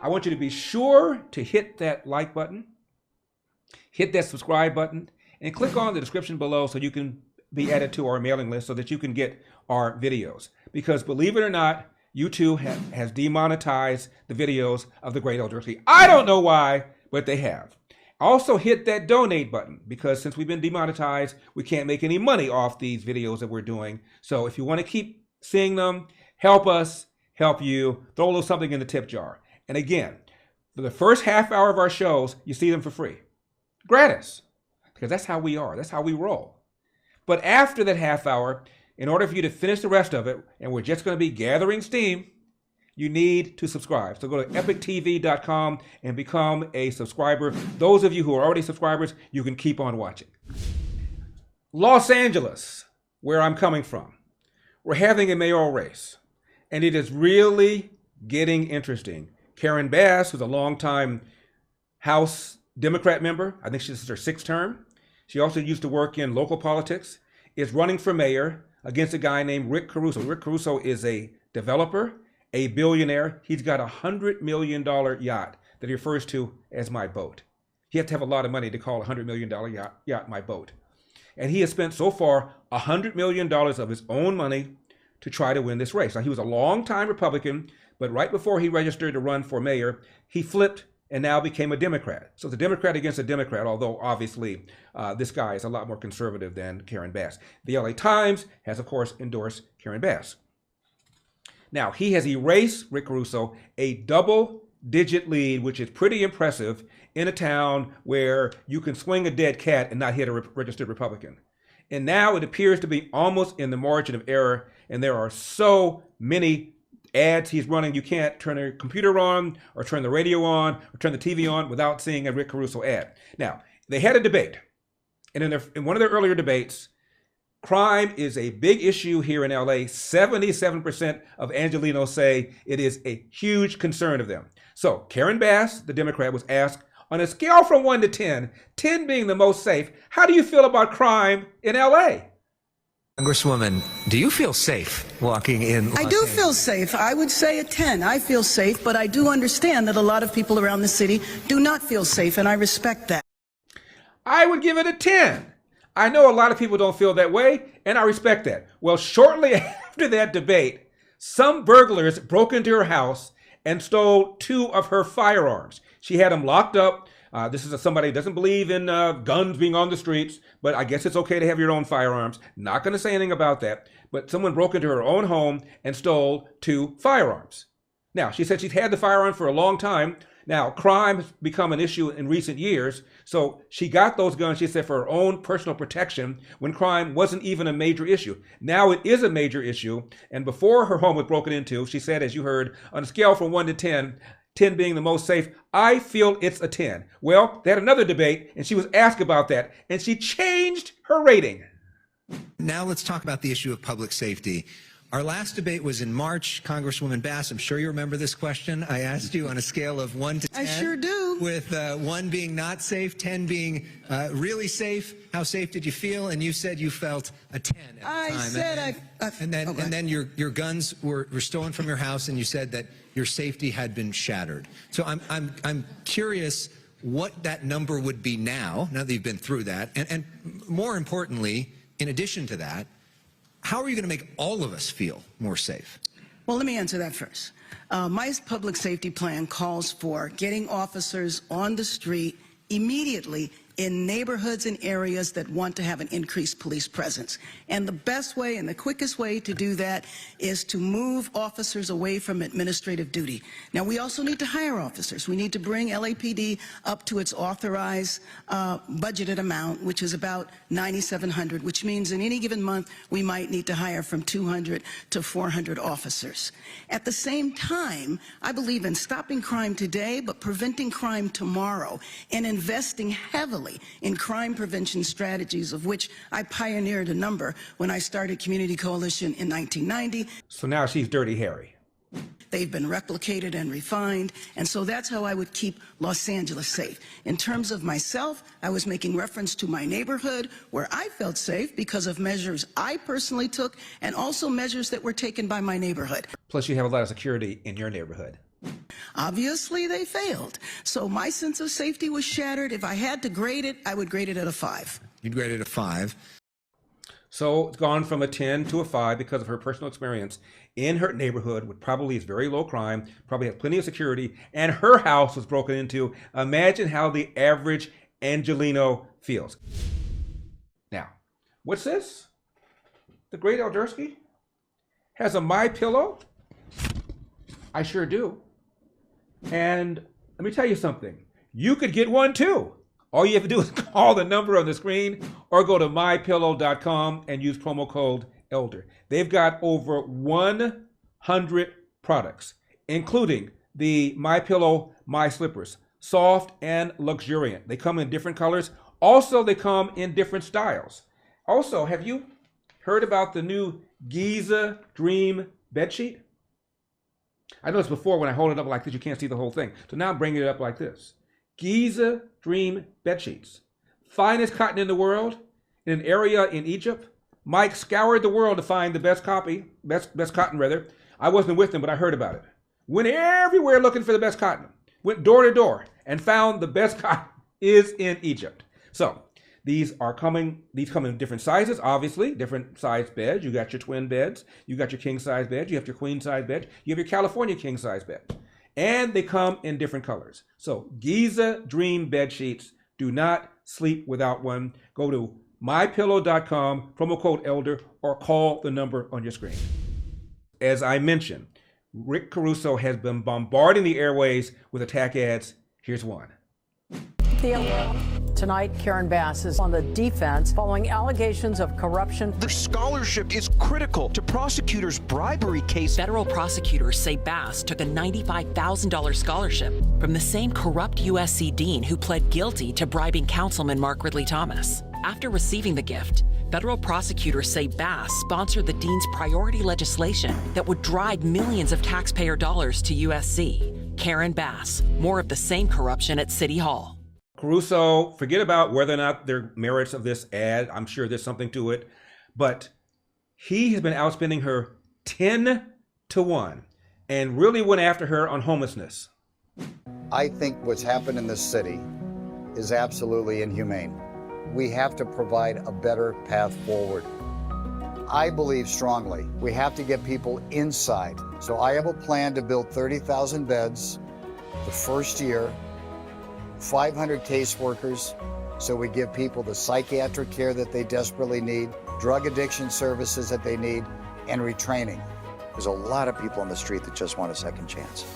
I want you to be sure to hit that like button, hit that subscribe button, and click on the description below so you can be added to our mailing list so that you can get our videos. Because believe it or not, YouTube has demonetized the videos of the Great Elder. I don't know why, but they have. Also hit that donate button, because since we've been demonetized, we can't make any money off these videos that we're doing. So if you want to keep seeing them, help us, help you, throw a little something in the tip jar. And again, for the first half hour of our shows, you see them for free. Gratis. Because that's how we are. That's how we roll. But after that half hour, in order for you to finish the rest of it, and we're just going to be gathering steam, you need to subscribe. So go to epictv.com and become a subscriber. Those of you who are already subscribers, you can keep on watching. Los Angeles, where I'm coming from, we're having a mayoral race, and it is really getting interesting. Karen Bass, who's a longtime House Democrat member, I think this is her 6th term. She also used to work in local politics, is running for mayor against a guy named Rick Caruso. Rick Caruso is a developer, a billionaire. He's got a $100 million yacht that he refers to as my boat. You have to have a lot of money to call a $100 million yacht my boat. And he has spent so far $100 million of his own money to try to win this race. Now, he was a longtime Republican, but right before he registered to run for mayor, he flipped and now became a Democrat. So it's a Democrat against a Democrat, although obviously this guy is a lot more conservative than Karen Bass. The LA Times has, of course, endorsed Karen Bass. Now, he has erased Rick Caruso a double-digit lead, which is pretty impressive in a town where you can swing a dead cat and not hit a registered Republican. And now it appears to be almost in the margin of error, and there are so many ads he's running, you can't turn a computer on or turn the radio on or turn the TV on without seeing a Rick Caruso ad. Now, they had a debate, and in one of their earlier debates, crime is a big issue here in LA. 77% of Angelenos say it is a huge concern of them. So Karen Bass, the Democrat, was asked, on a scale from 1 to 10, 10 being the most safe, how do you feel about crime in LA? Congresswoman, do you feel safe walking in Los I do Angeles? feel safe. I would say a 10. I feel safe, but I do understand that a lot of people around the city do not feel safe, and I respect that. I would give it a 10. I know a lot of people don't feel that way, and I respect that. Well, shortly after that debate, some burglars broke into her house and stole 2 of her firearms. She had them locked up. This is somebody who doesn't believe in guns being on the streets, but I guess it's okay to have your own firearms. Not going to say anything about that. But someone broke into her own home and stole 2 firearms. Now, she said she's had the firearm for a long time. Now, crime has become an issue in recent years. So she got those guns, she said, for her own personal protection when crime wasn't even a major issue. Now it is a major issue. And before her home was broken into, she said, as you heard, on a scale from 1 to 10, 10 being the most safe, I feel it's a 10. Well, they had another debate, and she was asked about that, and she changed her rating. Now let's talk about the issue of public safety. Our last debate was in March. Congresswoman Bass, I'm sure you remember this question. I asked you on a scale of 1 to 10. I sure do. With 1 being not safe, 10 being really safe. How safe did you feel? And you said you felt a 10 at the time. I said and then your guns were stolen from your house, and you said that your safety had been shattered. So I'm curious what that number would be now that you've been through that, and more importantly, in addition to that, how are you going to make all of us feel more safe? Well, let me answer that first. My public safety plan calls for getting officers on the street immediately in neighborhoods and areas that want to have an increased police presence. And the best way and the quickest way to do that is to move officers away from administrative duty. Now, we also need to hire officers. We need to bring LAPD up to its authorized budgeted amount, which is about 9,700, which means in any given month, we might need to hire from 200 to 400 officers. At the same time, I believe in stopping crime today, but preventing crime tomorrow, and investing heavily in crime prevention strategies, of which I pioneered a number when I started Community Coalition in 1990. So now she's Dirty Harry. They've been replicated and refined, and so that's how I would keep Los Angeles safe. In terms of myself, I was making reference to my neighborhood where I felt safe because of measures I personally took and also measures that were taken by my neighborhood. Plus, you have a lot of security in your neighborhood. Obviously, they failed. So my sense of safety was shattered. If I had to grade it, I would grade it at a 5. You'd grade it a 5. So it's gone from a 10 to a 5 because of her personal experience in her neighborhood, which probably is very low crime, probably has plenty of security, and her house was broken into. Imagine how the average Angelino feels. Now, what's this? The great Eldersky has a MyPillow? I sure do. And let me tell you something. You could get one too. All you have to do is call the number on the screen or go to MyPillow.com and use promo code ELDER. They've got over 100 products, including the MyPillow My Slippers, soft and luxuriant. They come in different colors. Also, they come in different styles. Also, have you heard about the new Giza Dream bedsheet? I noticed before when I hold it up like this, you can't see the whole thing. So now I'm bringing it up like this. Giza Dream bedsheets. Finest cotton in the world, in an area in Egypt. Mike scoured the world to find the best cotton rather. I wasn't with him, but I heard about it. Went everywhere looking for the best cotton. Went door to door and found the best cotton is in Egypt. So these come in different sizes, obviously, different size beds. You got your twin beds, you got your king size bed, you have your queen size bed, you have your California king size bed. And they come in different colors. So Giza Dream bed sheets. Do not sleep without one. Go to mypillow.com, promo code ELDER, or call the number on your screen. As I mentioned, Rick Caruso has been bombarding the airways with attack ads. Here's one. Tonight, Karen Bass is on the defense following allegations of corruption. The scholarship is critical to prosecutors' bribery case. Federal prosecutors say Bass took a $95,000 scholarship from the same corrupt USC dean who pled guilty to bribing Councilman Mark Ridley Thomas. After receiving the gift, federal prosecutors say Bass sponsored the dean's priority legislation that would drive millions of taxpayer dollars to USC. Karen Bass, more of the same corruption at City Hall. Caruso, forget about whether or not there are merits of this ad. I'm sure there's something to it. But he has been outspending her 10 to 1 and really went after her on homelessness. I think what's happened in this city is absolutely inhumane. We have to provide a better path forward. I believe strongly we have to get people inside. So I have a plan to build 30,000 beds the first year, 500 caseworkers, so we give people the psychiatric care that they desperately need, drug addiction services that they need, and retraining. There's a lot of people on the street that just want a second chance.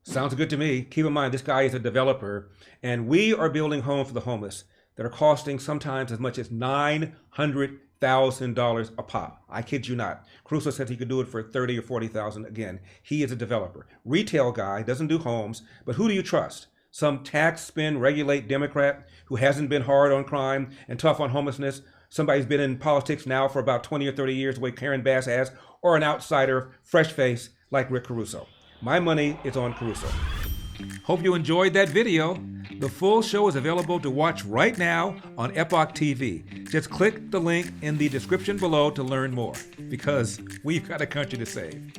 Sounds good to me. Keep in mind, this guy is a developer, and we are building homes for the homeless that are costing sometimes as much as $900,000 a pop. I kid you not. Caruso said he could do it for $30,000 or $40,000. Again, he is a developer. Retail guy, doesn't do homes, but who do you trust? Some tax spend, regulate Democrat who hasn't been hard on crime and tough on homelessness? Somebody who's been in politics now for about 20 or 30 years, the way Karen Bass has, or an outsider, fresh face like Rick Caruso? My money is on Caruso. Hope you enjoyed that video. The full show is available to watch right now on Epoch TV. Just click the link in the description below to learn more, because we've got a country to save.